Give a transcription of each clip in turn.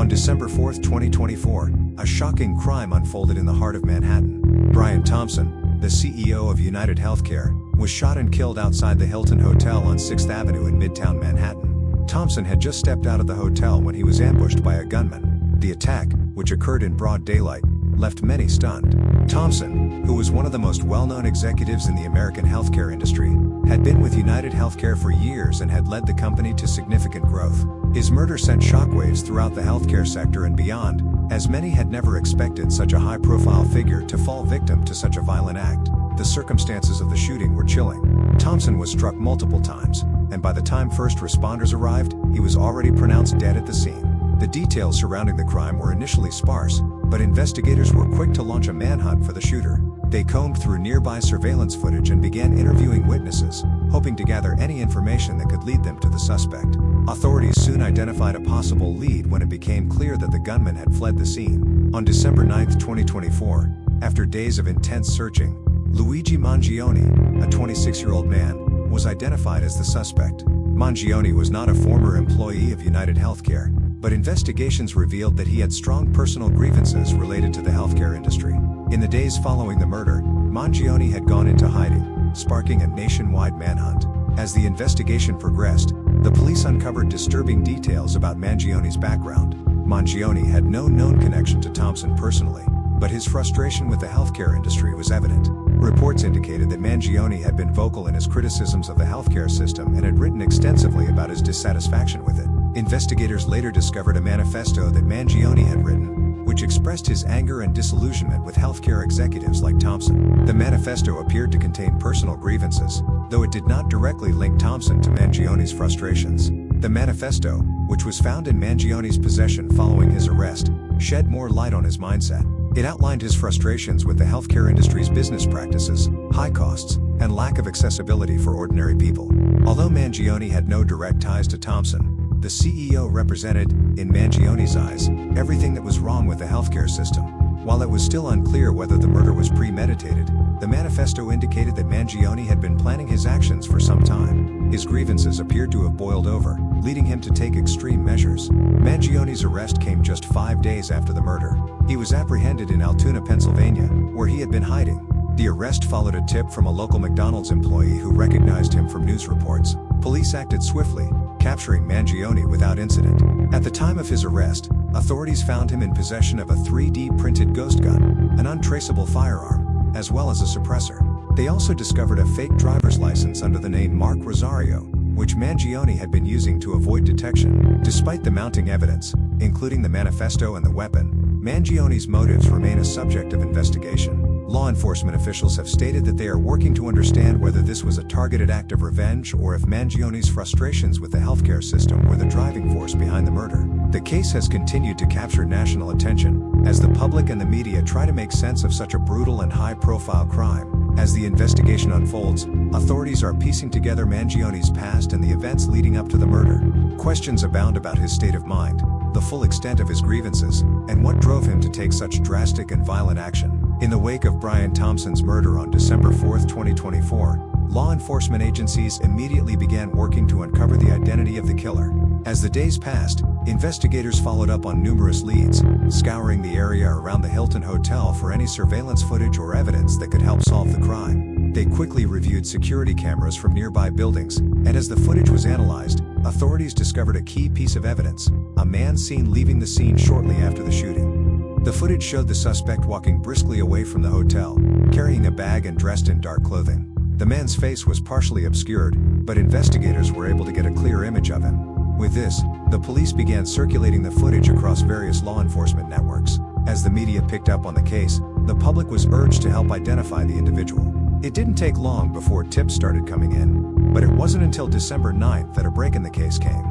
On December 4, 2024, a shocking crime unfolded in the heart of Manhattan. Brian Thompson, the CEO of United Healthcare, was shot and killed outside the Hilton Hotel on 6th Avenue in Midtown Manhattan. Thompson had just stepped out of the hotel when he was ambushed by a gunman. The attack, which occurred in broad daylight, left many stunned. Thompson, who was one of the most well-known executives in the American healthcare industry, had been with United Healthcare for years and had led the company to significant growth. His murder sent shockwaves throughout the healthcare sector and beyond, as many had never expected such a high-profile figure to fall victim to such a violent act. The circumstances of the shooting were chilling. Thompson was struck multiple times, and by the time first responders arrived, he was already pronounced dead at the scene. The details surrounding the crime were initially sparse, but investigators were quick to launch a manhunt for the shooter. They combed through nearby surveillance footage and began interviewing witnesses, hoping to gather any information that could lead them to the suspect. Authorities soon identified a possible lead when it became clear that the gunman had fled the scene. On December 9, 2024, after days of intense searching, Luigi Mangione, a 26-year-old man, was identified as the suspect. Mangione was not a former employee of United Healthcare, but investigations revealed that he had strong personal grievances related to the healthcare industry. In the days following the murder, Mangione had gone into hiding, sparking a nationwide manhunt. As the investigation progressed, the police uncovered disturbing details about Mangione's background. Mangione had no known connection to Thompson personally, but his frustration with the healthcare industry was evident. Reports indicated that Mangione had been vocal in his criticisms of the healthcare system and had written extensively about his dissatisfaction with it. Investigators later discovered a manifesto that Mangione had written, which expressed his anger and disillusionment with healthcare executives like Thompson. The manifesto appeared to contain personal grievances, though it did not directly link Thompson to Mangione's frustrations. The manifesto, which was found in Mangione's possession following his arrest, shed more light on his mindset. It outlined his frustrations with the healthcare industry's business practices, high costs, and lack of accessibility for ordinary people. Although Mangione had no direct ties to Thompson, the CEO represented, in Mangione's eyes, everything that was wrong with the healthcare system. While it was still unclear whether the murder was premeditated, the manifesto indicated that Mangione had been planning his actions for some time. His grievances appeared to have boiled over, leading him to take extreme measures. Mangione's arrest came just 5 days after the murder. He was apprehended in Altoona, Pennsylvania, where he had been hiding. The arrest followed a tip from a local McDonald's employee who recognized him from news reports. Police acted swiftly, capturing Mangione without incident. At the time of his arrest, authorities found him in possession of a 3D printed ghost gun, an untraceable firearm, as well as a suppressor. They also discovered a fake driver's license under the name Mark Rosario, which Mangione had been using to avoid detection. Despite the mounting evidence, including the manifesto and the weapon, Mangione's motives remain a subject of investigation. Law enforcement officials have stated that they are working to understand whether this was a targeted act of revenge or if Mangione's frustrations with the healthcare system were the driving force behind the murder. The case has continued to capture national attention, as the public and the media try to make sense of such a brutal and high-profile crime. As the investigation unfolds, authorities are piecing together Mangione's past and the events leading up to the murder. Questions abound about his state of mind, the full extent of his grievances, and what drove him to take such drastic and violent action. In the wake of Brian Thompson's murder on December 4, 2024, law enforcement agencies immediately began working to uncover the identity of the killer. As the days passed, investigators followed up on numerous leads, scouring the area around the Hilton Hotel for any surveillance footage or evidence that could help solve the crime. They quickly reviewed security cameras from nearby buildings, and as the footage was analyzed, authorities discovered a key piece of evidence: a man seen leaving the scene shortly after the shooting. The footage showed the suspect walking briskly away from the hotel, carrying a bag and dressed in dark clothing. The man's face was partially obscured, but investigators were able to get a clear image of him. With this, the police began circulating the footage across various law enforcement networks. As the media picked up on the case, the public was urged to help identify the individual. It didn't take long before tips started coming in, but it wasn't until December 9th that a break in the case came.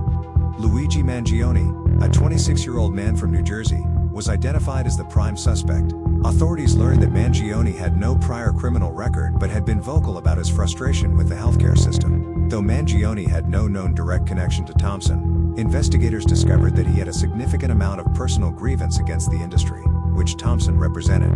Luigi Mangione, a 26-year-old man from New Jersey, was identified as the prime suspect. Authorities learned that Mangione had no prior criminal record but had been vocal about his frustration with the healthcare system. Though Mangione had no known direct connection to Thompson, investigators discovered that he had a significant amount of personal grievance against the industry, which Thompson represented.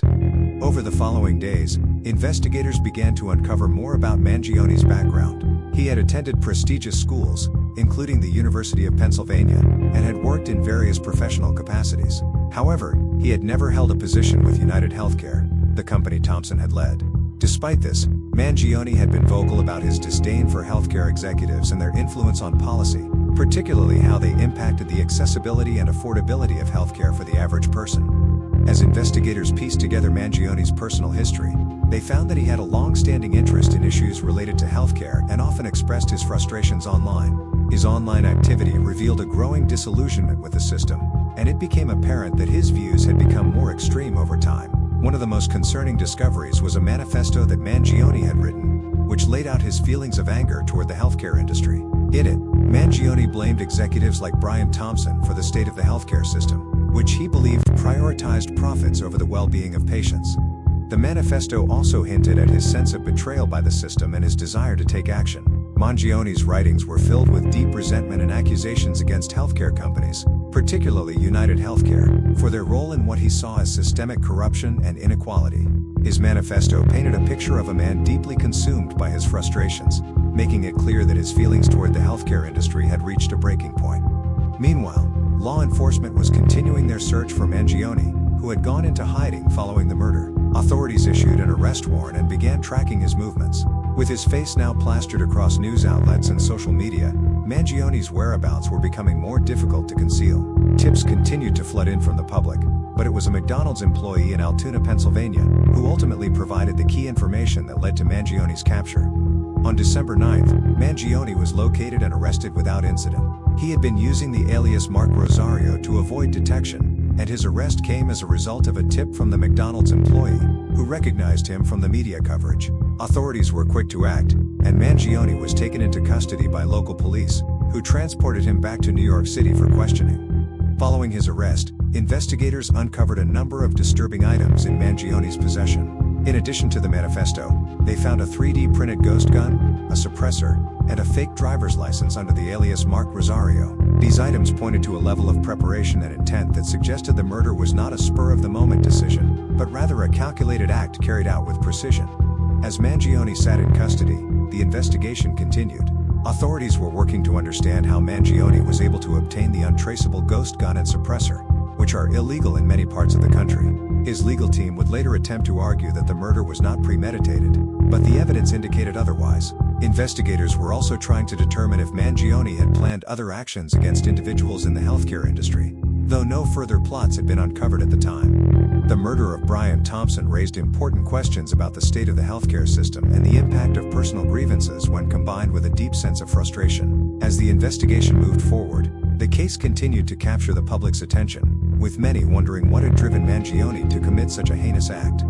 Over the following days, investigators began to uncover more about Mangione's background. He had attended prestigious schools, including the University of Pennsylvania, and had worked in various professional capacities. However, he had never held a position with United Healthcare, the company Thompson had led. Despite this, Mangione had been vocal about his disdain for healthcare executives and their influence on policy, particularly how they impacted the accessibility and affordability of healthcare for the average person. As investigators pieced together Mangione's personal history, they found that he had a long-standing interest in issues related to healthcare and often expressed his frustrations online. His online activity revealed a growing disillusionment with the system, and it became apparent that his views had become more extreme over time. One of the most concerning discoveries was a manifesto that Mangione had written, which laid out his feelings of anger toward the healthcare industry. In it, Mangione blamed executives like Brian Thompson for the state of the healthcare system, which he believed prioritized profits over the well-being of patients. The manifesto also hinted at his sense of betrayal by the system and his desire to take action. Mangione's writings were filled with deep resentment and accusations against healthcare companies, particularly United Healthcare, for their role in what he saw as systemic corruption and inequality. His manifesto painted a picture of a man deeply consumed by his frustrations, making it clear that his feelings toward the healthcare industry had reached a breaking point. Meanwhile, law enforcement was continuing their search for Mangione, who had gone into hiding following the murder. Authorities issued an arrest warrant and began tracking his movements. With his face now plastered across news outlets and social media, Mangione's whereabouts were becoming more difficult to conceal. Tips continued to flood in from the public, but it was a McDonald's employee in Altoona, Pennsylvania, who ultimately provided the key information that led to Mangione's capture. On December 9th, Mangione was located and arrested without incident. He had been using the alias Mark Rosario to avoid detection, and his arrest came as a result of a tip from the McDonald's employee, who recognized him from the media coverage. Authorities were quick to act, and Mangione was taken into custody by local police, who transported him back to New York City for questioning. Following his arrest, investigators uncovered a number of disturbing items in Mangione's possession. In addition to the manifesto, they found a 3D printed ghost gun, a suppressor, and a fake driver's license under the alias Mark Rosario. These items pointed to a level of preparation and intent that suggested the murder was not a spur-of-the-moment decision, but rather a calculated act carried out with precision. As Mangione sat in custody, the investigation continued. Authorities were working to understand how Mangione was able to obtain the untraceable ghost gun and suppressor, which are illegal in many parts of the country. His legal team would later attempt to argue that the murder was not premeditated, but the evidence indicated otherwise. Investigators were also trying to determine if Mangione had planned other actions against individuals in the healthcare industry, though no further plots had been uncovered at the time. The murder of Brian Thompson raised important questions about the state of the healthcare system and the impact of personal grievances when combined with a deep sense of frustration. As the investigation moved forward, the case continued to capture the public's attention, with many wondering what had driven Mangione to commit such a heinous act.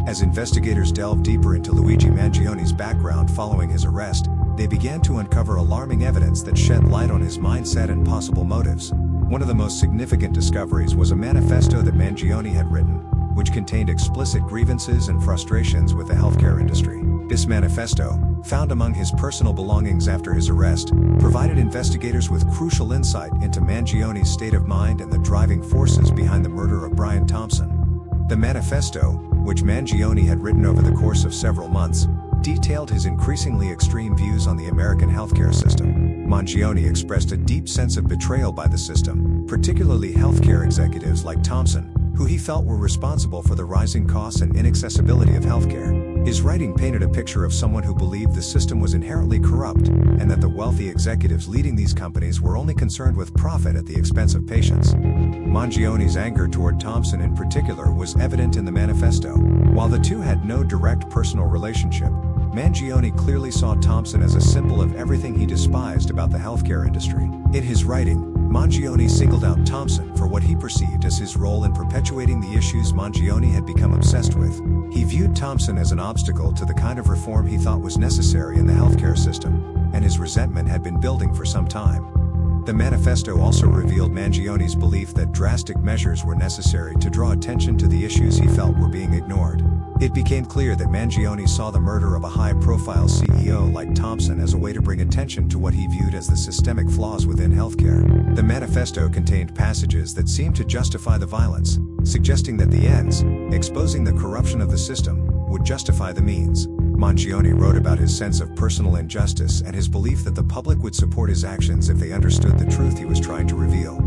As investigators delved deeper into Luigi Mangione's background following his arrest, they began to uncover alarming evidence that shed light on his mindset and possible motives. One of the most significant discoveries was a manifesto that Mangione had written, which contained explicit grievances and frustrations with the healthcare industry. This manifesto, found among his personal belongings after his arrest, provided investigators with crucial insight into Mangione's state of mind and the driving forces behind the murder of Brian Thompson. The manifesto, which Mangione had written over the course of several months, detailed his increasingly extreme views on the American healthcare system. Mangione expressed a deep sense of betrayal by the system, particularly healthcare executives like Thompson, who he felt were responsible for the rising costs and inaccessibility of healthcare. His writing painted a picture of someone who believed the system was inherently corrupt, and that the wealthy executives leading these companies were only concerned with profit at the expense of patients. Mangione's anger toward Thompson in particular was evident in the manifesto. While the two had no direct personal relationship, Mangione clearly saw Thompson as a symbol of everything he despised about the healthcare industry. In his writing, Mangione singled out Thompson for what he perceived as his role in perpetuating the issues Mangione had become obsessed with. He viewed Thompson as an obstacle to the kind of reform he thought was necessary in the healthcare system, and his resentment had been building for some time. The manifesto also revealed Mangione's belief that drastic measures were necessary to draw attention to the issues he felt were being ignored. It became clear that Mangione saw the murder of a high-profile CEO like Thompson as a way to bring attention to what he viewed as the systemic flaws within healthcare. The manifesto contained passages that seemed to justify the violence, suggesting that the ends, exposing the corruption of the system, would justify the means. Mangione wrote about his sense of personal injustice and his belief that the public would support his actions if they understood the truth he was trying to reveal.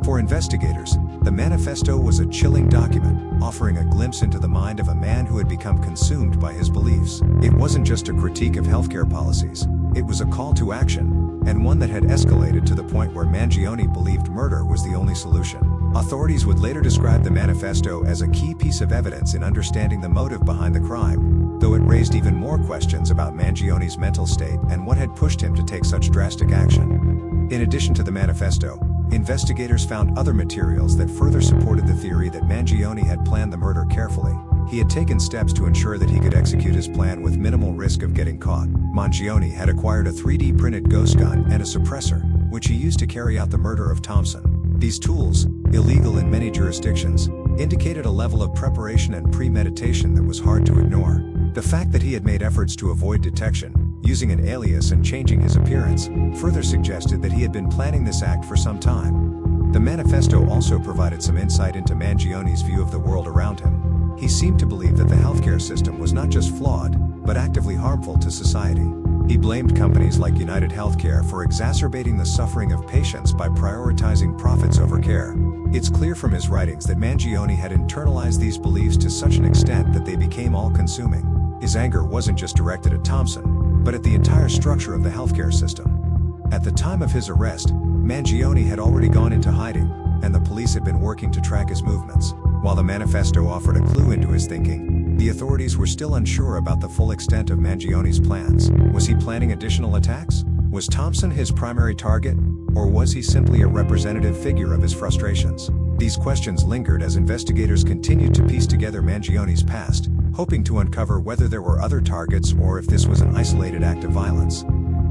For investigators, the manifesto was a chilling document, offering a glimpse into the mind of a man who had become consumed by his beliefs. It wasn't just a critique of healthcare policies, it was a call to action, and one that had escalated to the point where Mangione believed murder was the only solution. Authorities would later describe the manifesto as a key piece of evidence in understanding the motive behind the crime, though it raised even more questions about Mangione's mental state and what had pushed him to take such drastic action. In addition to the manifesto, investigators found other materials that further supported the theory that Mangione had planned the murder carefully. He had taken steps to ensure that he could execute his plan with minimal risk of getting caught. Mangione had acquired a 3D printed ghost gun and a suppressor, which he used to carry out the murder of Thompson. These tools, illegal in many jurisdictions, indicated a level of preparation and premeditation that was hard to ignore. The fact that he had made efforts to avoid detection, using an alias and changing his appearance, further suggested that he had been planning this act for some time. The manifesto also provided some insight into Mangione's view of the world around him. He seemed to believe that the healthcare system was not just flawed, but actively harmful to society. He blamed companies like United Healthcare for exacerbating the suffering of patients by prioritizing profits over care. It's clear from his writings that Mangione had internalized these beliefs to such an extent that they became all-consuming. His anger wasn't just directed at Thompson, but at the entire structure of the healthcare system. At the time of his arrest, Mangione had already gone into hiding, and the police had been working to track his movements. While the manifesto offered a clue into his thinking, the authorities were still unsure about the full extent of Mangione's plans. Was he planning additional attacks? Was Thompson his primary target? Or was he simply a representative figure of his frustrations? These questions lingered as investigators continued to piece together Mangione's past, hoping to uncover whether there were other targets or if this was an isolated act of violence.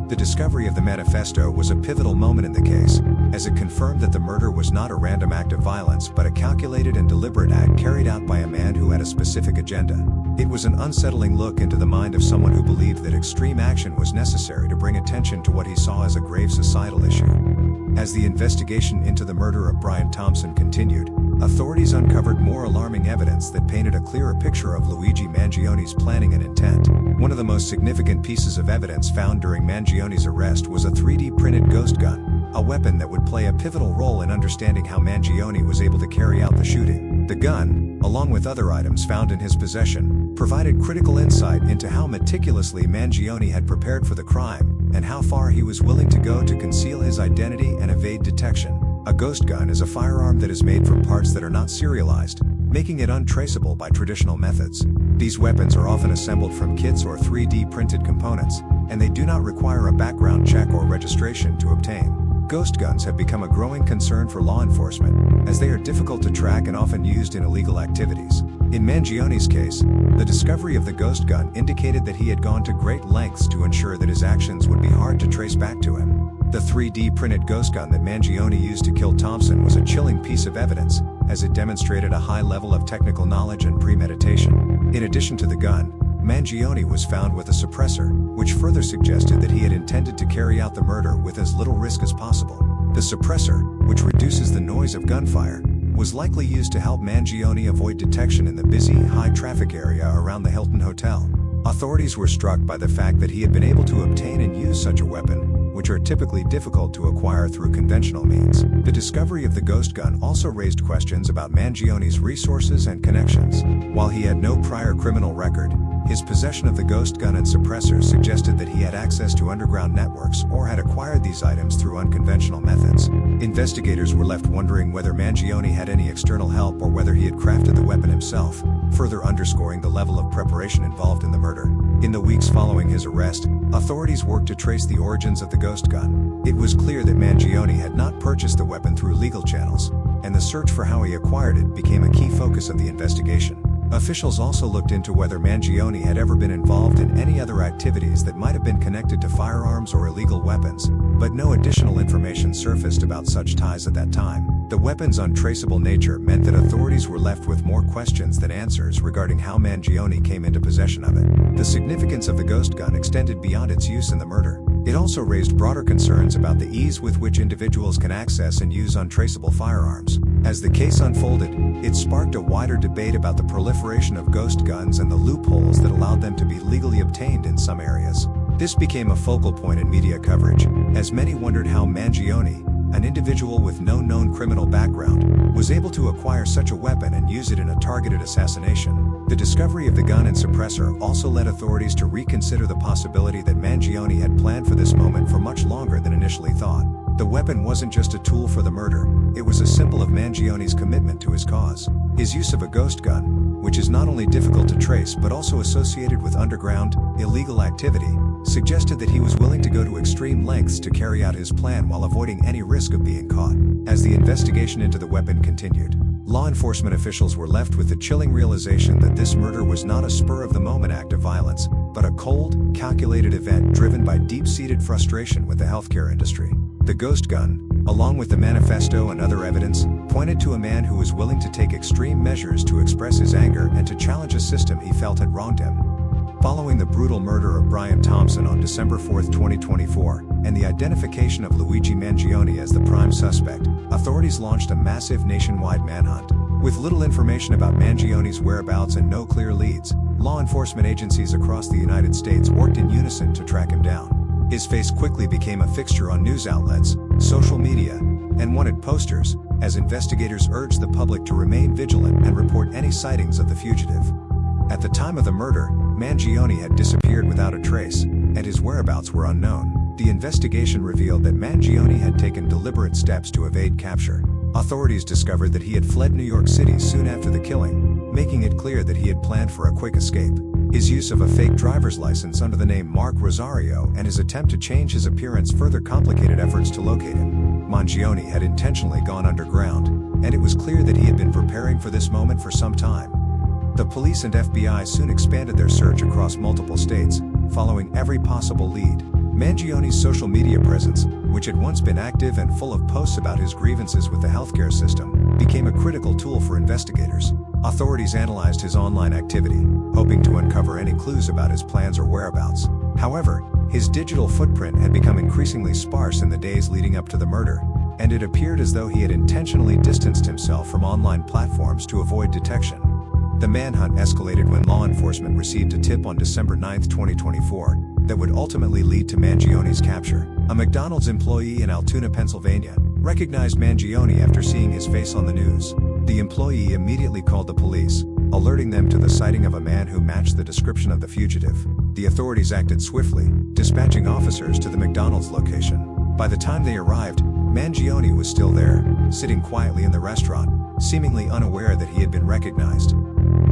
The discovery of the manifesto was a pivotal moment in the case, as it confirmed that the murder was not a random act of violence but a calculated and deliberate act carried out by a man who had a specific agenda. It was an unsettling look into the mind of someone who believed that extreme action was necessary to bring attention to what he saw as a grave societal issue. As the investigation into the murder of Brian Thompson continued, authorities uncovered more alarming evidence that painted a clearer picture of Luigi Mangione's planning and intent. One of the most significant pieces of evidence found during Mangione's arrest was a 3D printed ghost gun, a weapon that would play a pivotal role in understanding how Mangione was able to carry out the shooting. The gun, along with other items found in his possession, provided critical insight into how meticulously Mangione had prepared for the crime, and how far he was willing to go to conceal his identity and evade detection. A ghost gun is a firearm that is made from parts that are not serialized, making it untraceable by traditional methods. These weapons are often assembled from kits or 3D printed components, and they do not require a background check or registration to obtain. Ghost guns have become a growing concern for law enforcement, as they are difficult to track and often used in illegal activities. In Mangione's case, the discovery of the ghost gun indicated that he had gone to great lengths to ensure that his actions would be hard to trace back to him. The 3D printed ghost gun that Mangione used to kill Thompson was a chilling piece of evidence, as it demonstrated a high level of technical knowledge and premeditation. In addition to the gun, Mangione was found with a suppressor, which further suggested that he had intended to carry out the murder with as little risk as possible. The suppressor, which reduces the noise of gunfire, was likely used to help Mangione avoid detection in the busy, high-traffic area around the Hilton Hotel. Authorities were struck by the fact that he had been able to obtain and use such a weapon, which are typically difficult to acquire through conventional means. The discovery of the ghost gun also raised questions about Mangione's resources and connections. While he had no prior criminal record, his possession of the ghost gun and suppressors suggested that he had access to underground networks or had acquired these items through unconventional methods. Investigators were left wondering whether Mangione had any external help or whether he had crafted the weapon himself, further underscoring the level of preparation involved in the murder. In the weeks following his arrest, authorities worked to trace the origins of the ghost gun. It was clear that Mangione had not purchased the weapon through legal channels, and the search for how he acquired it became a key focus of the investigation. Officials also looked into whether Mangione had ever been involved in any other activities that might have been connected to firearms or illegal weapons, but no additional information surfaced about such ties at that time. The weapon's untraceable nature meant that authorities were left with more questions than answers regarding how Mangione came into possession of it. The significance of the ghost gun extended beyond its use in the murder. It also raised broader concerns about the ease with which individuals can access and use untraceable firearms. As the case unfolded, it sparked a wider debate about the proliferation of ghost guns and the loopholes that allowed them to be legally obtained in some areas. This became a focal point in media coverage, as many wondered how Mangione, an individual with no known criminal background, was able to acquire such a weapon and use it in a targeted assassination. The discovery of the gun and suppressor also led authorities to reconsider the possibility that Mangione had planned for this moment for much longer than initially thought. The weapon wasn't just a tool for the murder, it was a symbol of Mangione's commitment to his cause. His use of a ghost gun, which is not only difficult to trace but also associated with underground, illegal activity, suggested that he was willing to go to extreme lengths to carry out his plan while avoiding any risk of being caught. As the investigation into the weapon continued, law enforcement officials were left with the chilling realization that this murder was not a spur-of-the-moment act of violence, but a cold, calculated event driven by deep-seated frustration with the healthcare industry. The ghost gun, along with the manifesto and other evidence, pointed to a man who was willing to take extreme measures to express his anger and to challenge a system he felt had wronged him. Following the brutal murder of Brian Thompson on December 4, 2024, and the identification of Luigi Mangione as the prime suspect, authorities launched a massive nationwide manhunt. With little information about Mangione's whereabouts and no clear leads, law enforcement agencies across the United States worked in unison to track him down. His face quickly became a fixture on news outlets, social media, and wanted posters, as investigators urged the public to remain vigilant and report any sightings of the fugitive. At the time of the murder, Mangione had disappeared without a trace, and his whereabouts were unknown. The investigation revealed that Mangione had taken deliberate steps to evade capture. Authorities discovered that he had fled New York City soon after the killing, making it clear that he had planned for a quick escape. His use of a fake driver's license under the name Mark Rosario and his attempt to change his appearance further complicated efforts to locate him. Mangione had intentionally gone underground, and it was clear that he had been preparing for this moment for some time. The police and FBI soon expanded their search across multiple states, following every possible lead. Mangione's social media presence, which had once been active and full of posts about his grievances with the healthcare system, became a critical tool for investigators. Authorities analyzed his online activity, hoping to uncover any clues about his plans or whereabouts. However, his digital footprint had become increasingly sparse in the days leading up to the murder, and it appeared as though he had intentionally distanced himself from online platforms to avoid detection. The manhunt escalated when law enforcement received a tip on December 9, 2024, that would ultimately lead to Mangione's capture. A McDonald's employee in Altoona, Pennsylvania, recognized Mangione after seeing his face on the news. The employee immediately called the police, alerting them to the sighting of a man who matched the description of the fugitive. The authorities acted swiftly, dispatching officers to the McDonald's location. By the time they arrived, Mangione was still there, sitting quietly in the restaurant, seemingly unaware that he had been recognized.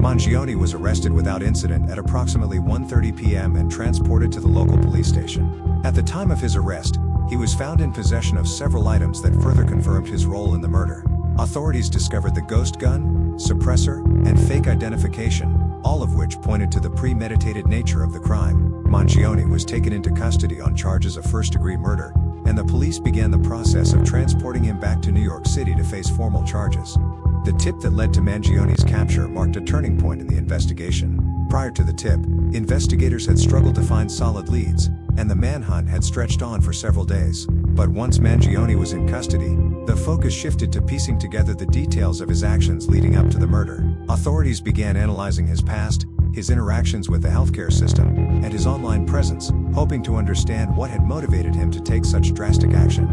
Mangione was arrested without incident at approximately 1:30 p.m. and transported to the local police station. At the time of his arrest, he was found in possession of several items that further confirmed his role in the murder. Authorities discovered the ghost gun, suppressor, and fake identification, all of which pointed to the premeditated nature of the crime. Mangione was taken into custody on charges of first-degree murder, and the police began the process of transporting him back to New York City to face formal charges. The tip that led to Mangione's capture marked a turning point in the investigation. Prior to the tip, investigators had struggled to find solid leads, and the manhunt had stretched on for several days. But once Mangione was in custody, the focus shifted to piecing together the details of his actions leading up to the murder. Authorities began analyzing his past, his interactions with the healthcare system, and his online presence, hoping to understand what had motivated him to take such drastic action.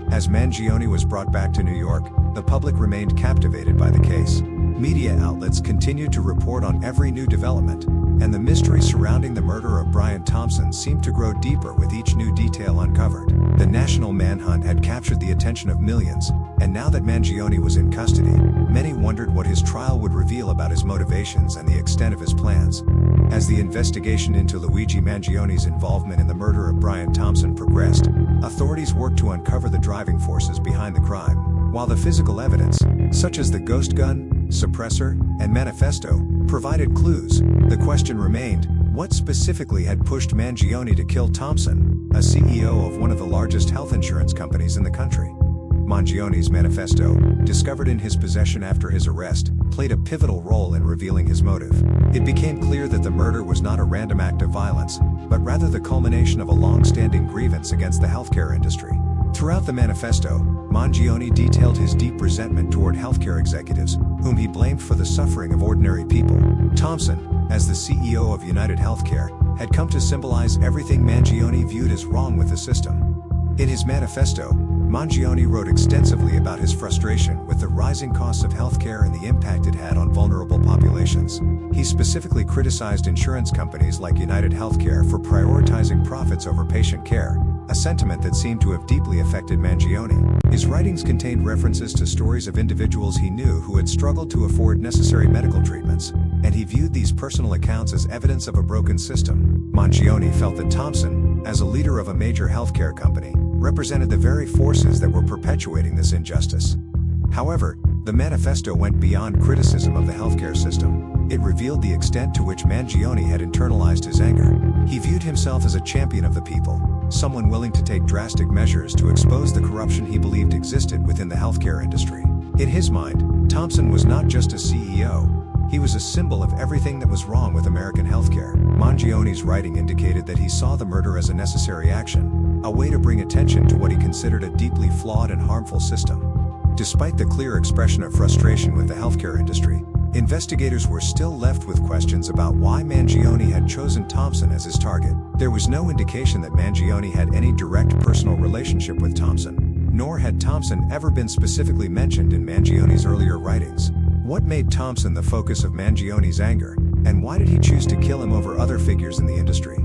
As Mangione was brought back to New York, the public remained captivated by the case. Media outlets continued to report on every new development, and the mystery surrounding the murder of Brian Thompson seemed to grow deeper with each new detail uncovered. The national manhunt had captured the attention of millions, and now that Mangione was in custody, many wondered what his trial would reveal about his motivations and the extent of his plans. As the investigation into Luigi Mangione's involvement in the murder of Brian Thompson progressed, authorities worked to uncover the driving forces behind the crime. While the physical evidence, such as the ghost gun, suppressor, and manifesto, provided clues, the question remained, what specifically had pushed Mangione to kill Thompson, a CEO of one of the largest health insurance companies in the country? Mangione's manifesto, discovered in his possession after his arrest, played a pivotal role in revealing his motive. It became clear that the murder was not a random act of violence, but rather the culmination of a long-standing grievance against the healthcare industry. Throughout the manifesto, Mangione detailed his deep resentment toward healthcare executives, whom he blamed for the suffering of ordinary people. Thompson, as the CEO of United Healthcare, had come to symbolize everything Mangione viewed as wrong with the system. In his manifesto, Mangione wrote extensively about his frustration with the rising costs of healthcare and the impact it had on vulnerable populations. He specifically criticized insurance companies like United Healthcare for prioritizing profits over patient care, a sentiment that seemed to have deeply affected Mangione. His writings contained references to stories of individuals he knew who had struggled to afford necessary medical treatments, and he viewed these personal accounts as evidence of a broken system. Mangione felt that Thompson, as a leader of a major healthcare company, represented the very forces that were perpetuating this injustice. However, the manifesto went beyond criticism of the healthcare system. It revealed the extent to which Mangione had internalized his anger. He viewed himself as a champion of the people, someone willing to take drastic measures to expose the corruption he believed existed within the healthcare industry. In his mind, Thompson was not just a CEO, he was a symbol of everything that was wrong with American healthcare. Mangione's writing indicated that he saw the murder as a necessary action, a way to bring attention to what he considered a deeply flawed and harmful system. Despite the clear expression of frustration with the healthcare industry, investigators were still left with questions about why Mangione had chosen Thompson as his target. There was no indication that Mangione had any direct personal relationship with Thompson, nor had Thompson ever been specifically mentioned in Mangione's earlier writings. What made Thompson the focus of Mangione's anger, and why did he choose to kill him over other figures in the industry?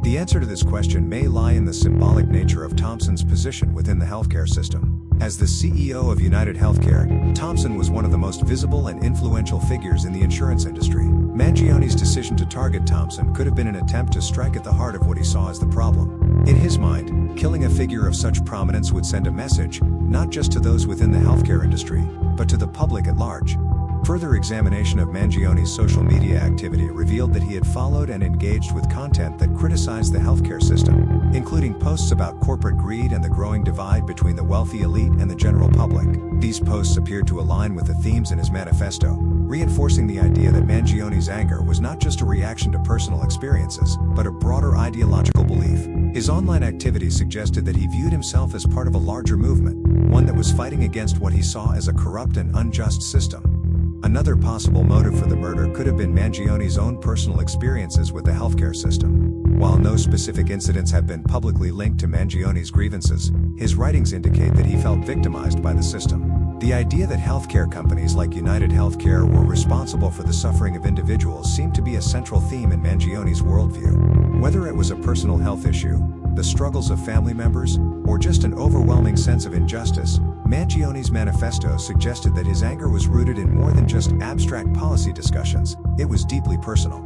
The answer to this question may lie in the symbolic nature of Thompson's position within the healthcare system. As the CEO of United Healthcare, Thompson was one of the most visible and influential figures in the insurance industry. Mangione's decision to target Thompson could have been an attempt to strike at the heart of what he saw as the problem. In his mind, killing a figure of such prominence would send a message, not just to those within the healthcare industry, but to the public at large. Further examination of Mangione's social media activity revealed that he had followed and engaged with content that criticized the healthcare system, including posts about corporate greed and the growing divide between the wealthy elite and the general public. These posts appeared to align with the themes in his manifesto, reinforcing the idea that Mangione's anger was not just a reaction to personal experiences, but a broader ideological belief. His online activity suggested that he viewed himself as part of a larger movement, one that was fighting against what he saw as a corrupt and unjust system. Another possible motive for the murder could have been Mangione's own personal experiences with the healthcare system. While no specific incidents have been publicly linked to Mangione's grievances, his writings indicate that he felt victimized by the system. The idea that healthcare companies like United Healthcare were responsible for the suffering of individuals seemed to be a central theme in Mangione's worldview. Whether it was a personal health issue, the struggles of family members, or just an overwhelming sense of injustice, Mangione's manifesto suggested that his anger was rooted in more than just abstract policy discussions, it was deeply personal.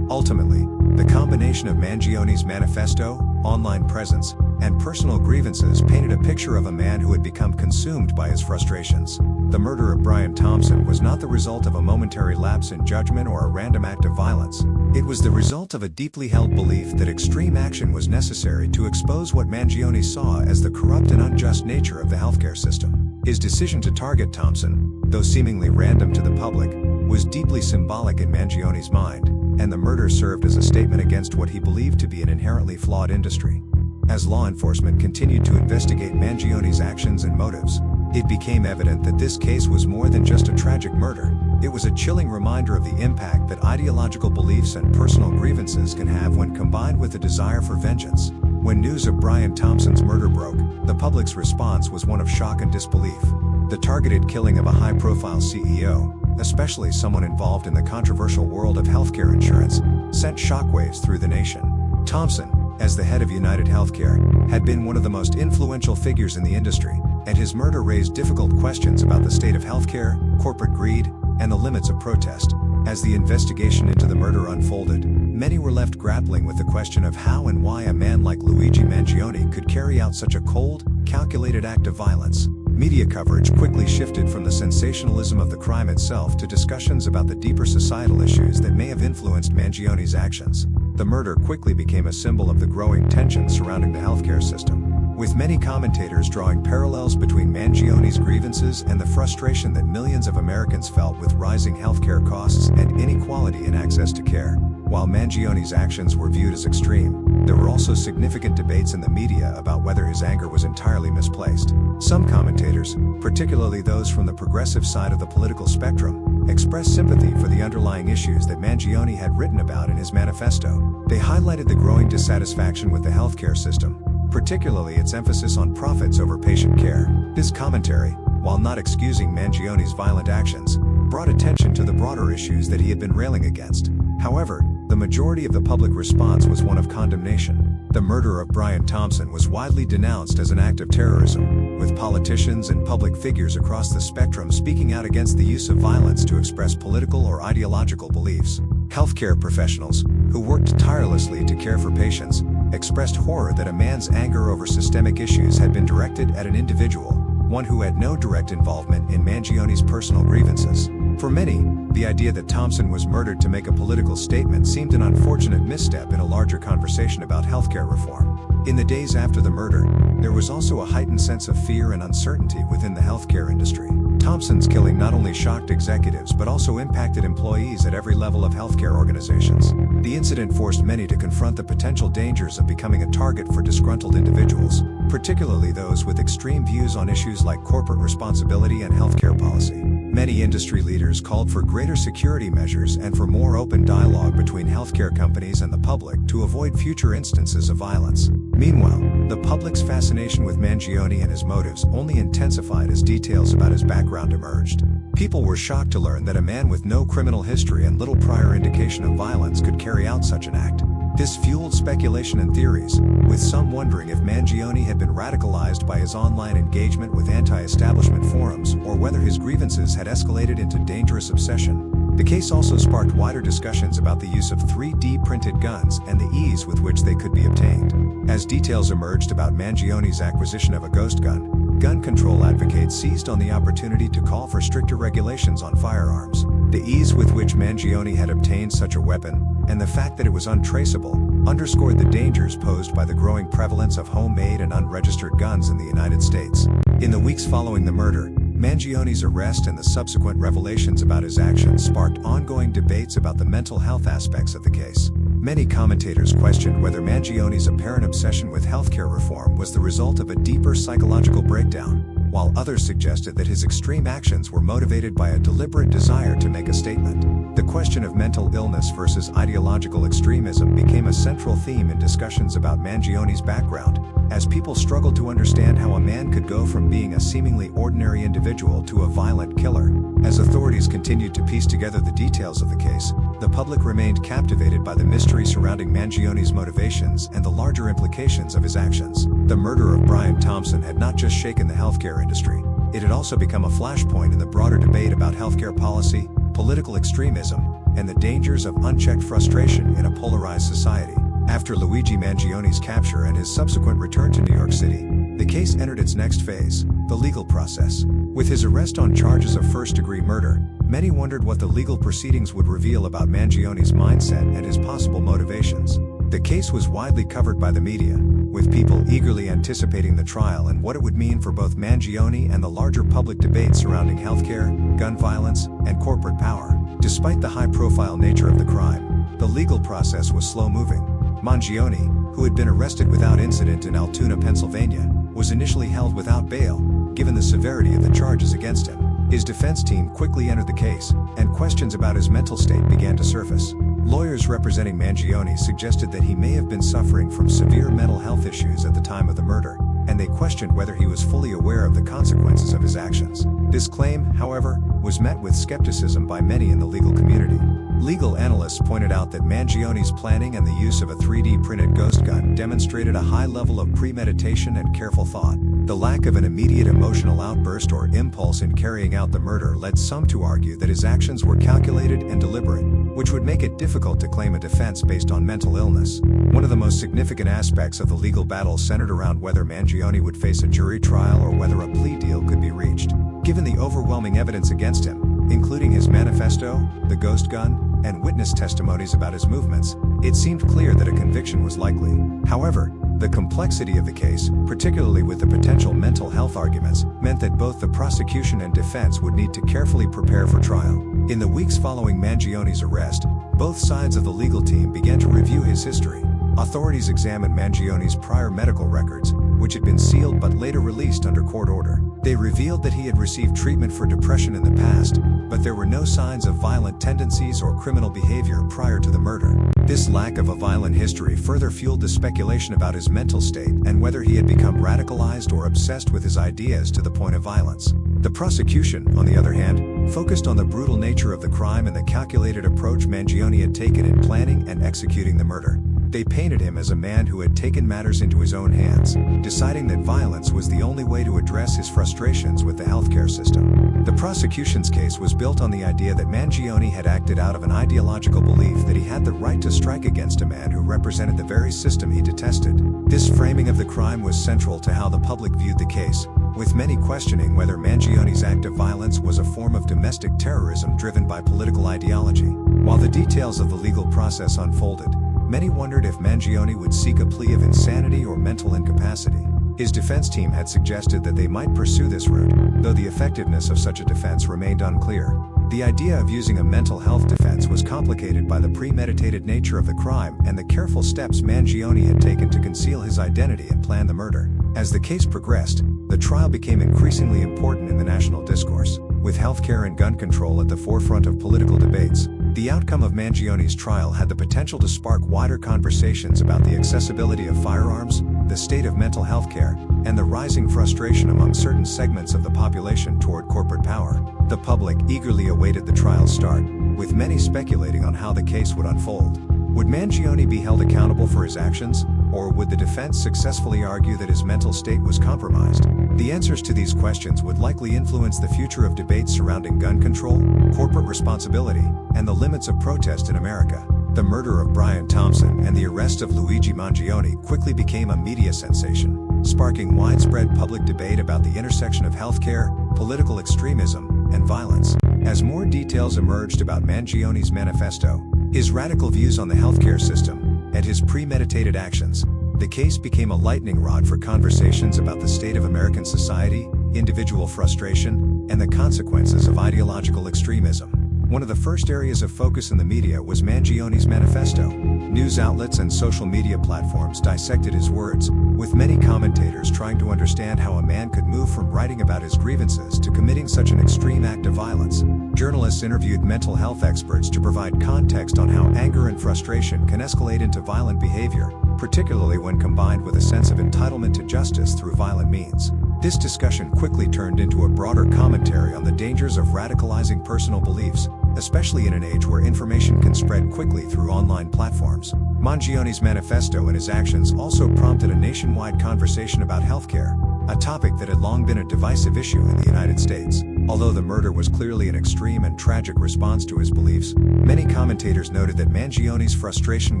Ultimately, the combination of Mangione's manifesto, online presence, and personal grievances painted a picture of a man who had become consumed by his frustrations. The murder of Brian Thompson was not the result of a momentary lapse in judgment or a random act of violence. It was the result of a deeply held belief that extreme action was necessary to expose what Mangione saw as the corrupt and unjust nature of the healthcare system. His decision to target Thompson, though seemingly random to the public, was deeply symbolic in Mangione's mind, and the murder served as a statement against what he believed to be an inherently flawed industry. As law enforcement continued to investigate Mangione's actions and motives, it became evident that this case was more than just a tragic murder. It was a chilling reminder of the impact that ideological beliefs and personal grievances can have when combined with a desire for vengeance. When news of Brian Thompson's murder broke, the public's response was one of shock and disbelief. The targeted killing of a high-profile CEO, especially someone involved in the controversial world of healthcare insurance, sent shockwaves through the nation. Thompson, as the head of United Healthcare, had been one of the most influential figures in the industry, and his murder raised difficult questions about the state of healthcare, corporate greed, and the limits of protest. As the investigation into the murder unfolded, many were left grappling with the question of how and why a man like Luigi Mangione could carry out such a cold, calculated act of violence. Media coverage quickly shifted from the sensationalism of the crime itself to discussions about the deeper societal issues that may have influenced Mangione's actions. The murder quickly became a symbol of the growing tensions surrounding the healthcare system. with many commentators drawing parallels between Mangione's grievances and the frustration that millions of Americans felt with rising healthcare costs and inequality in access to care. While Mangione's actions were viewed as extreme, there were also significant debates in the media about whether his anger was entirely misplaced. Some commentators, particularly those from the progressive side of the political spectrum, expressed sympathy for the underlying issues that Mangione had written about in his manifesto. They highlighted the growing dissatisfaction with the healthcare system, particularly its emphasis on profits over patient care. This commentary, while not excusing Mangione's violent actions, brought attention to the broader issues that he had been railing against. However, the majority of the public response was one of condemnation. The murder of Brian Thompson was widely denounced as an act of terrorism, with politicians and public figures across the spectrum speaking out against the use of violence to express political or ideological beliefs. Healthcare professionals, who worked tirelessly to care for patients, expressed horror that a man's anger over systemic issues had been directed at an individual, one who had no direct involvement in Mangione's personal grievances. For many, the idea that Thompson was murdered to make a political statement seemed an unfortunate misstep in a larger conversation about healthcare reform. In the days after the murder, there was also a heightened sense of fear and uncertainty within the healthcare industry. Thompson's killing not only shocked executives but also impacted employees at every level of healthcare organizations. The incident forced many to confront the potential dangers of becoming a target for disgruntled individuals, particularly those with extreme views on issues like corporate responsibility and healthcare policy. Many industry leaders called for greater security measures and for more open dialogue between healthcare companies and the public to avoid future instances of violence. Meanwhile, the public's fascination with Mangione and his motives only intensified as details about his background emerged. People were shocked to learn that a man with no criminal history and little prior indication of violence could carry out such an act. This fueled speculation and theories, with some wondering if Mangione had been radicalized by his online engagement with anti-establishment forums or whether his grievances had escalated into dangerous obsession. The case also sparked wider discussions about the use of 3D printed guns and the ease with which they could be obtained. As details emerged about Mangione's acquisition of a ghost gun, gun control advocates seized on the opportunity to call for stricter regulations on firearms. The ease with which Mangione had obtained such a weapon, and the fact that it was untraceable, underscored the dangers posed by the growing prevalence of homemade and unregistered guns in the United States. In the weeks following the murder, Mangione's arrest and the subsequent revelations about his actions sparked ongoing debates about the mental health aspects of the case. Many commentators questioned whether Mangione's apparent obsession with healthcare reform was the result of a deeper psychological breakdown, while others suggested that his extreme actions were motivated by a deliberate desire to make a statement. The question of mental illness versus ideological extremism became a central theme in discussions about Mangione's background, as people struggled to understand how a man could go from being a seemingly ordinary individual to a violent killer. As authorities continued to piece together the details of the case, the public remained captivated by the mystery surrounding Mangione's motivations and the larger implications of his actions. The murder of Brian Thompson had not just shaken the healthcare industry, it had also become a flashpoint in the broader debate about healthcare policy, political extremism, and the dangers of unchecked frustration in a polarized society. After Luigi Mangione's capture and his subsequent return to New York City, the case entered its next phase, the legal process. With his arrest on charges of first-degree murder, many wondered what the legal proceedings would reveal about Mangione's mindset and his possible motivations. The case was widely covered by the media, with people eagerly anticipating the trial and what it would mean for both Mangione and the larger public debate surrounding healthcare, gun violence, and corporate power. Despite the high-profile nature of the crime, the legal process was slow-moving. Mangione, who had been arrested without incident in Altoona, Pennsylvania, was initially held without bail, given the severity of the charges against him. His defense team quickly entered the case, and questions about his mental state began to surface. Lawyers representing Mangione suggested that he may have been suffering from severe mental health issues at the time of the murder, and they questioned whether he was fully aware of the consequences of his actions. This claim, however, was met with skepticism by many in the legal community. Legal analysts pointed out that Mangione's planning and the use of a 3D printed ghost gun demonstrated a high level of premeditation and careful thought. The lack of an immediate emotional outburst or impulse in carrying out the murder led some to argue that his actions were calculated and deliberate, which would make it difficult to claim a defense based on mental illness. One of the most significant aspects of the legal battle centered around whether Mangione would face a jury trial or whether a plea deal could be reached. Given the overwhelming evidence against him, including his manifesto, the ghost gun, and witness testimonies about his movements, it seemed clear that a conviction was likely. However, The complexity of the case, particularly with the potential mental health arguments, meant that both the prosecution and defense would need to carefully prepare for trial. In the weeks following Mangione's arrest, both sides of the legal team began to review his history. Authorities examined Mangione's prior medical records, which had been sealed but later released under court order. They revealed that he had received treatment for depression in the past, but there were no signs of violent tendencies or criminal behavior prior to the murder. This lack of a violent history further fueled the speculation about his mental state and whether he had become radicalized or obsessed with his ideas to the point of violence. The prosecution, on the other hand, focused on the brutal nature of the crime and the calculated approach Mangione had taken in planning and executing the murder. They painted him as a man who had taken matters into his own hands, deciding that violence was the only way to address his frustrations with the healthcare system. The prosecution's case was built on the idea that Mangione had acted out of an ideological belief that he had the right to strike against a man who represented the very system he detested. This framing of the crime was central to how the public viewed the case, with many questioning whether Mangione's act of violence was a form of domestic terrorism driven by political ideology. While the details of the legal process unfolded, many wondered if Mangione would seek a plea of insanity or mental incapacity. His defense team had suggested that they might pursue this route, though the effectiveness of such a defense remained unclear. The idea of using a mental health defense was complicated by the premeditated nature of the crime and the careful steps Mangione had taken to conceal his identity and plan the murder. As the case progressed, the trial became increasingly important in the national discourse, with healthcare and gun control at the forefront of political debates. The outcome of Mangione's trial had the potential to spark wider conversations about the accessibility of firearms, the state of mental health care, and the rising frustration among certain segments of the population toward corporate power. The public eagerly awaited the trial's start, with many speculating on how the case would unfold. Would Mangione be held accountable for his actions, or would the defense successfully argue that his mental state was compromised? The answers to these questions would likely influence the future of debates surrounding gun control, corporate responsibility, and the limits of protest in America. The murder of Brian Thompson and the arrest of Luigi Mangione quickly became a media sensation, sparking widespread public debate about the intersection of healthcare, political extremism, and violence. As more details emerged about Mangione's manifesto, his radical views on the healthcare system, and his premeditated actions, the case became a lightning rod for conversations about the state of American society, individual frustration, and the consequences of ideological extremism. One of the first areas of focus in the media was Mangione's manifesto. News outlets and social media platforms dissected his words, with many commentators trying to understand how a man could move from writing about his grievances to committing such an extreme act of violence. Journalists interviewed mental health experts to provide context on how anger and frustration can escalate into violent behavior, particularly when combined with a sense of entitlement to justice through violent means. This discussion quickly turned into a broader commentary on the dangers of radicalizing personal beliefs, especially in an age where information can spread quickly through online platforms. Mangione's manifesto and his actions also prompted a nationwide conversation about healthcare, a topic that had long been a divisive issue in the United States. Although the murder was clearly an extreme and tragic response to his beliefs, many commentators noted that Mangione's frustration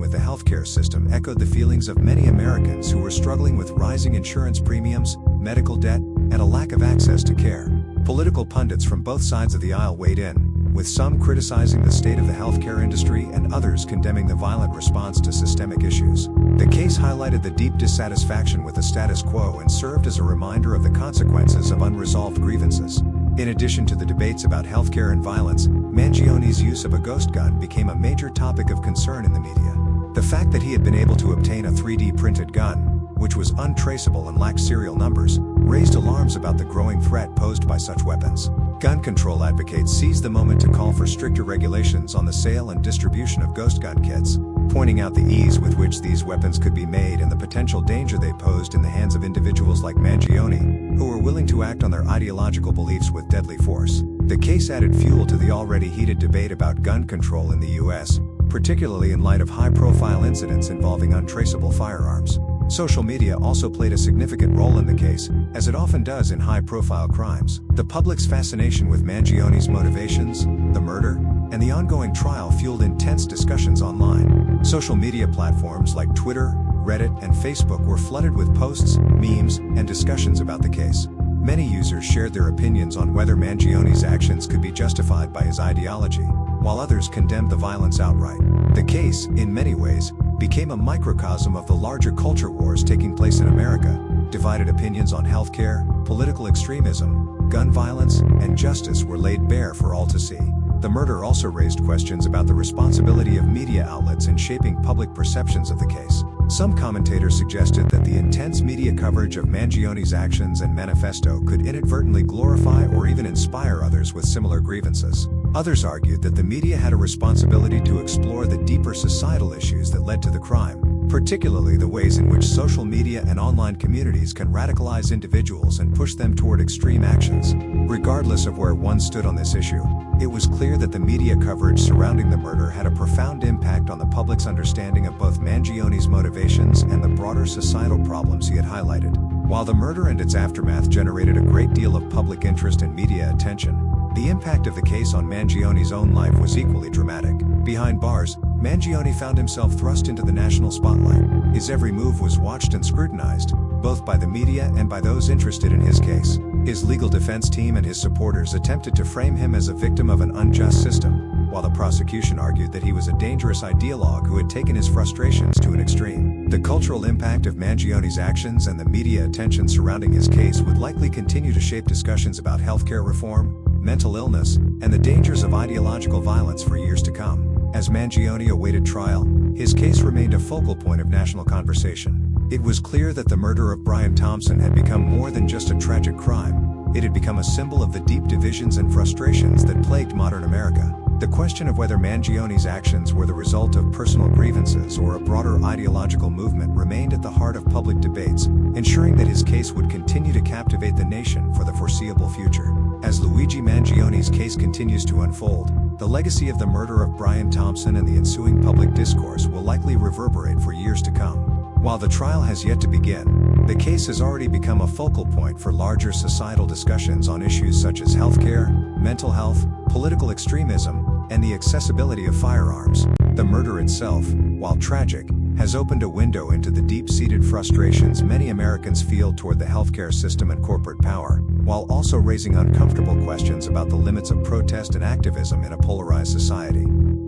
with the healthcare system echoed the feelings of many Americans who were struggling with rising insurance premiums, medical debt, and a lack of access to care. Political pundits from both sides of the aisle weighed in, with some criticizing the state of the healthcare industry and others condemning the violent response to systemic issues. The case highlighted the deep dissatisfaction with the status quo and served as a reminder of the consequences of unresolved grievances. In addition to the debates about healthcare and violence, Mangione's use of a ghost gun became a major topic of concern in the media. The fact that he had been able to obtain a 3D printed gun, which was untraceable and lacked serial numbers, raised alarms about the growing threat posed by such weapons. Gun control advocates seized the moment to call for stricter regulations on the sale and distribution of ghost gun kits, pointing out the ease with which these weapons could be made and the potential danger they posed in the hands of individuals like Mangione, who were willing to act on their ideological beliefs with deadly force. The case added fuel to the already heated debate about gun control in the U.S., particularly in light of high-profile incidents involving untraceable firearms. Social media also played a significant role in the case, as it often does in high-profile crimes. The public's fascination with Mangione's motivations, the murder, and the ongoing trial fueled intense discussions online. Social media platforms like Twitter, Reddit, and Facebook were flooded with posts, memes, and discussions about the case. Many users shared their opinions on whether Mangione's actions could be justified by his ideology, while others condemned the violence outright. The case, in many ways, became a microcosm of the larger culture wars taking place in America. Divided opinions on healthcare, political extremism, gun violence, and justice were laid bare for all to see. The murder also raised questions about the responsibility of media outlets in shaping public perceptions of the case. Some commentators suggested that the intense media coverage of Mangione's actions and manifesto could inadvertently glorify or even inspire others with similar grievances. Others argued that the media had a responsibility to explore the deeper societal issues that led to the crime, particularly the ways in which social media and online communities can radicalize individuals and push them toward extreme actions. Regardless of where one stood on this issue, it was clear that the media coverage surrounding the murder had a profound impact on the public's understanding of both Mangione's motivations and the broader societal problems he had highlighted. While the murder and its aftermath generated a great deal of public interest and media attention, the impact of the case on Mangione's own life was equally dramatic. Behind bars, Mangione found himself thrust into the national spotlight. His every move was watched and scrutinized, both by the media and by those interested in his case. His legal defense team and his supporters attempted to frame him as a victim of an unjust system, while the prosecution argued that he was a dangerous ideologue who had taken his frustrations to an extreme. The cultural impact of Mangione's actions and the media attention surrounding his case would likely continue to shape discussions about healthcare reform, mental illness, and the dangers of ideological violence for years to come. As Mangione awaited trial, his case remained a focal point of national conversation. It was clear that the murder of Brian Thompson had become more than just a tragic crime. It had become a symbol of the deep divisions and frustrations that plagued modern America. The question of whether Mangione's actions were the result of personal grievances or a broader ideological movement remained at the heart of public debates, ensuring that his case would continue to captivate the nation for the foreseeable future. As Luigi Mangione's case continues to unfold, the legacy of the murder of Brian Thompson and the ensuing public discourse will likely reverberate for years to come. While the trial has yet to begin, the case has already become a focal point for larger societal discussions on issues such as healthcare, mental health, political extremism, and the accessibility of firearms. The murder itself, while tragic, has opened a window into the deep-seated frustrations many Americans feel toward the healthcare system and corporate power, while also raising uncomfortable questions about the limits of protest and activism in a polarized society.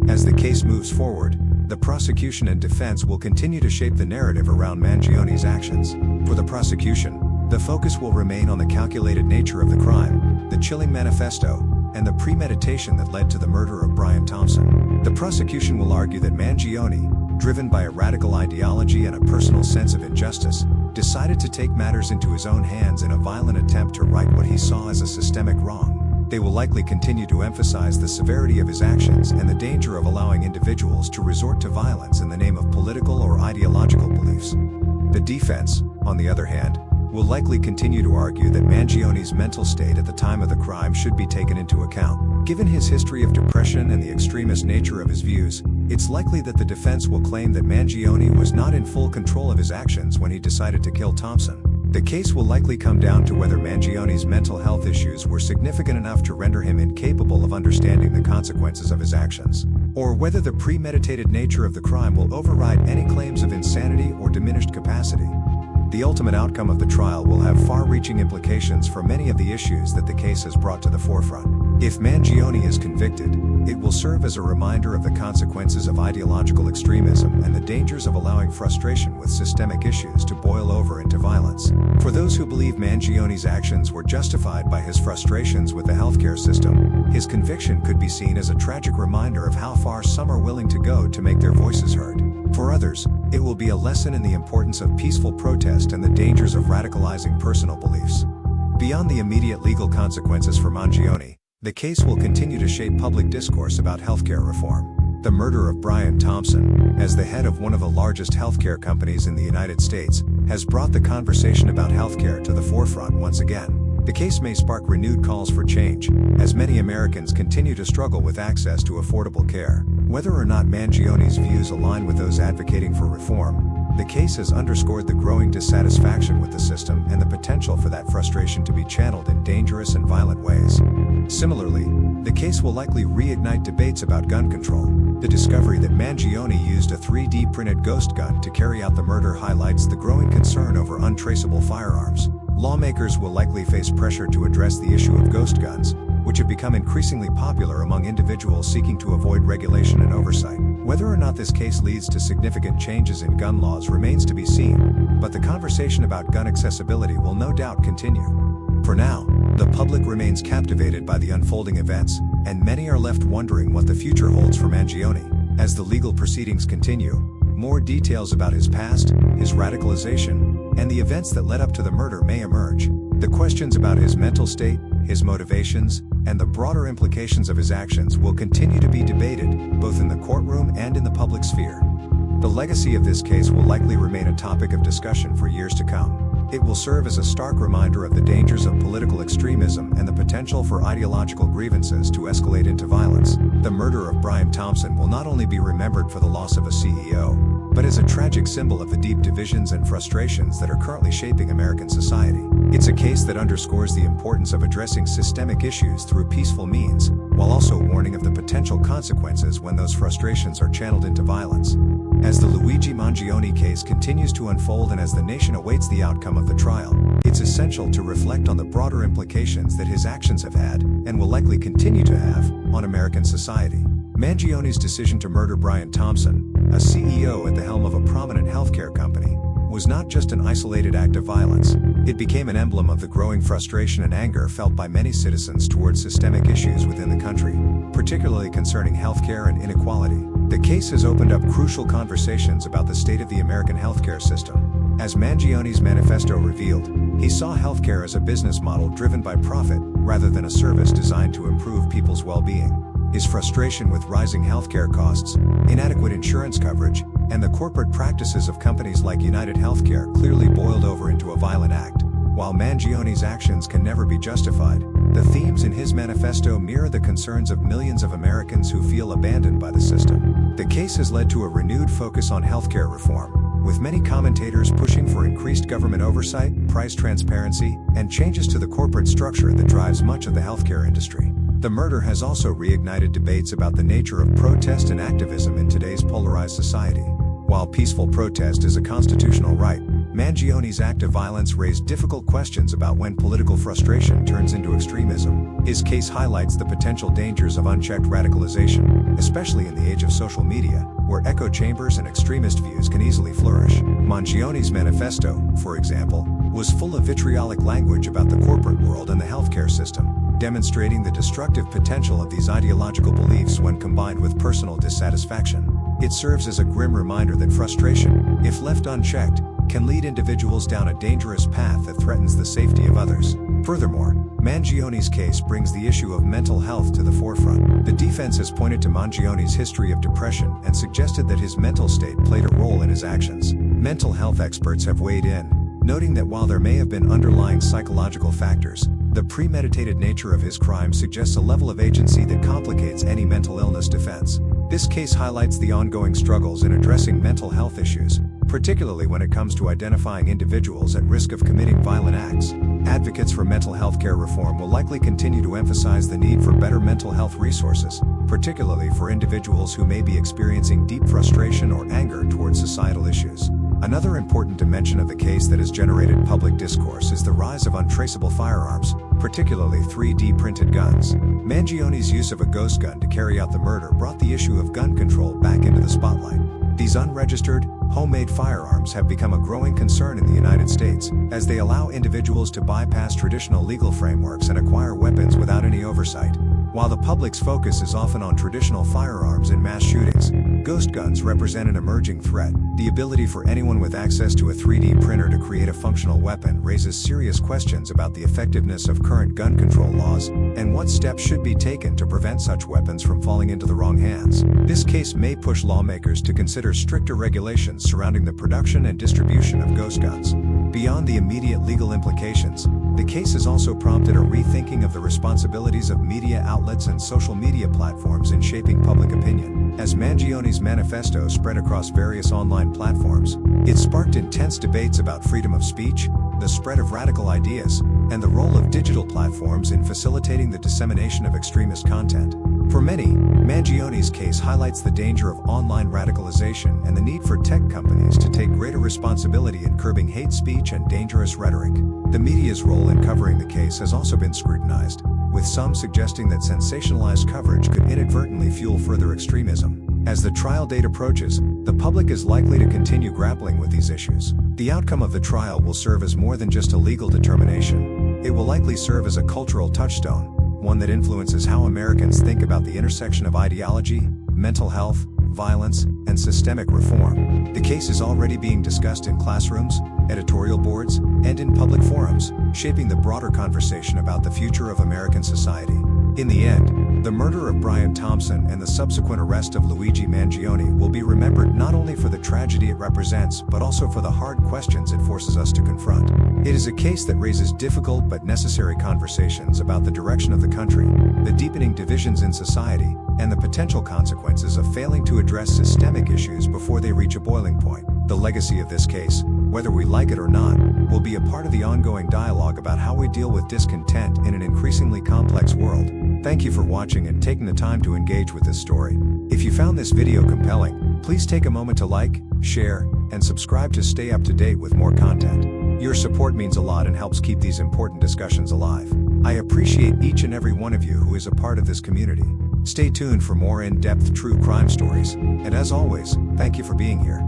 As the case moves forward, the prosecution and defense will continue to shape the narrative around Mangione's actions. For the prosecution, the focus will remain on the calculated nature of the crime, the chilling manifesto, and the premeditation that led to the murder of Brian Thompson. The prosecution will argue that Mangione, driven by a radical ideology and a personal sense of injustice, decided to take matters into his own hands in a violent attempt to right what he saw as a systemic wrong. They will likely continue to emphasize the severity of his actions and the danger of allowing individuals to resort to violence in the name of political or ideological beliefs. The defense, on the other hand, will likely continue to argue that Mangione's mental state at the time of the crime should be taken into account. Given his history of depression and the extremist nature of his views, it's likely that the defense will claim that Mangione was not in full control of his actions when he decided to kill Thompson. The case will likely come down to whether Mangione's mental health issues were significant enough to render him incapable of understanding the consequences of his actions, or whether the premeditated nature of the crime will override any claims of insanity or diminished capacity. The ultimate outcome of the trial will have far-reaching implications for many of the issues that the case has brought to the forefront. If Mangione is convicted, it will serve as a reminder of the consequences of ideological extremism and the dangers of allowing frustration with systemic issues to boil over into violence. For those who believe Mangione's actions were justified by his frustrations with the healthcare system, his conviction could be seen as a tragic reminder of how far some are willing to go to make their voices heard. For others, it will be a lesson in the importance of peaceful protest and the dangers of radicalizing personal beliefs. Beyond the immediate legal consequences for Mangione, the case will continue to shape public discourse about healthcare reform. The murder of Brian Thompson, as the head of one of the largest healthcare companies in the United States, has brought the conversation about healthcare to the forefront once again. The case may spark renewed calls for change, as many Americans continue to struggle with access to affordable care. Whether or not Mangione's views align with those advocating for reform, the case has underscored the growing dissatisfaction with the system and the potential for that frustration to be channeled in dangerous and violent ways. Similarly, the case will likely reignite debates about gun control. The discovery that Mangione used a 3D printed ghost gun to carry out the murder highlights the growing concern over untraceable firearms. Lawmakers will likely face pressure to address the issue of ghost guns, which have become increasingly popular among individuals seeking to avoid regulation and oversight. Whether or not this case leads to significant changes in gun laws remains to be seen, but the conversation about gun accessibility will no doubt continue. For now, the public remains captivated by the unfolding events, and many are left wondering what the future holds for Mangione. As the legal proceedings continue, more details about his past, his radicalization, and the events that led up to the murder may emerge. The questions about his mental state, his motivations, and the broader implications of his actions will continue to be debated, both in the courtroom and in the public sphere. The legacy of this case will likely remain a topic of discussion for years to come. It will serve as a stark reminder of the dangers of political extremism and the potential for ideological grievances to escalate into violence. The murder of Brian Thompson will not only be remembered for the loss of a CEO, but as a tragic symbol of the deep divisions and frustrations that are currently shaping American society. It's a case that underscores the importance of addressing systemic issues through peaceful means, while also warning of the potential consequences when those frustrations are channeled into violence. As the Luigi Mangione case continues to unfold and as the nation awaits the outcome of the trial, it's essential to reflect on the broader implications that his actions have had, and will likely continue to have, on American society. Mangione's decision to murder Brian Thompson, a CEO at the helm of a prominent healthcare company, was not just an isolated act of violence. It became an emblem of the growing frustration and anger felt by many citizens towards systemic issues within the country, particularly concerning healthcare and inequality. The case has opened up crucial conversations about the state of the American healthcare system. As Mangione's manifesto revealed, he saw healthcare as a business model driven by profit, rather than a service designed to improve people's well-being. His frustration with rising healthcare costs, inadequate insurance coverage, and the corporate practices of companies like United Healthcare clearly boiled over into a violent act. While Mangione's actions can never be justified, the themes in his manifesto mirror the concerns of millions of Americans who feel abandoned by the system. The case has led to a renewed focus on healthcare reform, with many commentators pushing for increased government oversight, price transparency, and changes to the corporate structure that drives much of the healthcare industry. The murder has also reignited debates about the nature of protest and activism in today's polarized society. While peaceful protest is a constitutional right, Mangione's act of violence raised difficult questions about when political frustration turns into extremism. His case highlights the potential dangers of unchecked radicalization, especially in the age of social media, where echo chambers and extremist views can easily flourish. Mangione's manifesto, for example, was full of vitriolic language about the corporate world and the healthcare system, demonstrating the destructive potential of these ideological beliefs when combined with personal dissatisfaction. It serves as a grim reminder that frustration, if left unchecked, can lead individuals down a dangerous path that threatens the safety of others. Furthermore, Mangione's case brings the issue of mental health to the forefront. The defense has pointed to Mangione's history of depression and suggested that his mental state played a role in his actions. Mental health experts have weighed in, noting that while there may have been underlying psychological factors, the premeditated nature of his crime suggests a level of agency that complicates any mental illness defense. This case highlights the ongoing struggles in addressing mental health issues, particularly when it comes to identifying individuals at risk of committing violent acts. Advocates for mental health care reform will likely continue to emphasize the need for better mental health resources, particularly for individuals who may be experiencing deep frustration or anger towards societal issues. Another important dimension of the case that has generated public discourse is the rise of untraceable firearms, particularly 3D printed guns. Mangione's use of a ghost gun to carry out the murder brought the issue of gun control back into the spotlight. These unregistered, homemade firearms have become a growing concern in the United States, as they allow individuals to bypass traditional legal frameworks and acquire weapons without any oversight. While the public's focus is often on traditional firearms in mass shootings, ghost guns represent an emerging threat. The ability for anyone with access to a 3D printer to create a functional weapon raises serious questions about the effectiveness of current gun control laws, and what steps should be taken to prevent such weapons from falling into the wrong hands. This case may push lawmakers to consider stricter regulations surrounding the production and distribution of ghost guns. Beyond the immediate legal implications, the case has also prompted a rethinking of the responsibilities of media outlets and social media platforms in shaping public opinion. As Mangione's manifesto spread across various online platforms, it sparked intense debates about freedom of speech, the spread of radical ideas, and the role of digital platforms in facilitating the dissemination of extremist content. For many, Mangione's case highlights the danger of online radicalization and the need for tech companies to take greater responsibility in curbing hate speech and dangerous rhetoric. The media's role in covering the case has also been scrutinized, with some suggesting that sensationalized coverage could inadvertently fuel further extremism. As the trial date approaches, the public is likely to continue grappling with these issues. The outcome of the trial will serve as more than just a legal determination. It will likely serve as a cultural touchstone, one that influences how Americans think about the intersection of ideology, mental health, violence, and systemic reform. The case is already being discussed in classrooms, editorial boards, and in public forums, shaping the broader conversation about the future of American society. In the end, the murder of Brian Thompson and the subsequent arrest of Luigi Mangione will be remembered not only for the tragedy it represents, but also for the hard questions it forces us to confront. It is a case that raises difficult but necessary conversations about the direction of the country, the deepening divisions in society, and the potential consequences of failing to address systemic issues before they reach a boiling point. The legacy of this case, whether we like it or not, will be a part of the ongoing dialogue about how we deal with discontent in an increasingly complex world. Thank you for watching and taking the time to engage with this story. If you found this video compelling, please take a moment to like, share, and subscribe to stay up to date with more content. Your support means a lot and helps keep these important discussions alive. I appreciate each and every one of you who is a part of this community. Stay tuned for more in-depth true crime stories, and as always, thank you for being here.